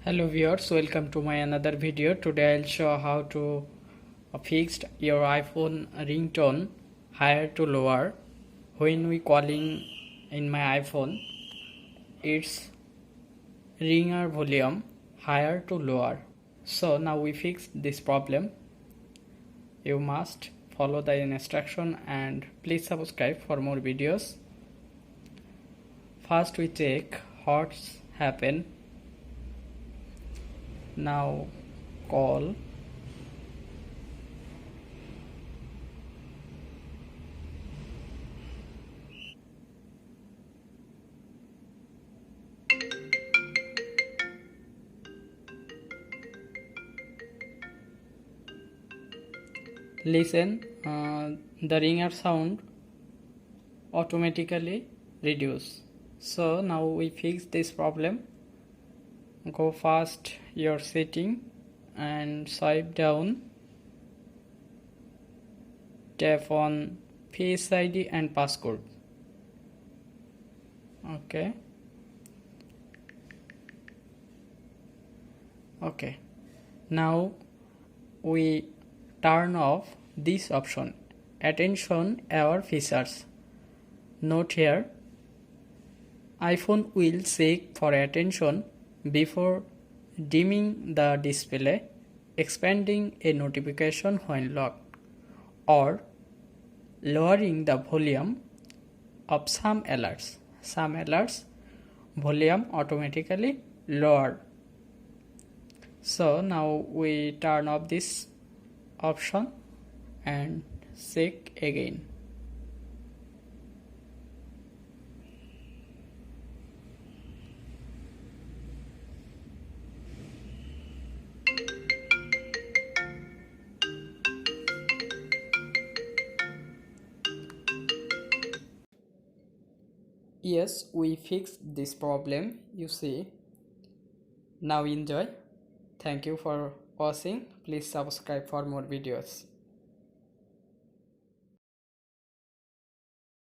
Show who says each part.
Speaker 1: Hello viewers, welcome to my another video. Today I'll show how to fix your iPhone ringtone higher to lower. When we calling in my iPhone, its ringer volume higher to lower. So now we fix this problem. You must follow the instruction and please subscribe for more videos. First we check what's happened. Now call. Listen, the ringer sound automatically reduce. So now we fix this problem. Go first your setting and swipe down, tap on Face ID and passcode. Okay, now we turn off this option, attention aware features. Note here, iPhone will check for attention before dimming the display, expanding a notification when locked, or lowering the volume of some alerts. Some alerts volume automatically lower. So now we turn off this option and check again. Yes, we fixed this problem, you see. Now enjoy. Thank you for watching. Please subscribe for more videos.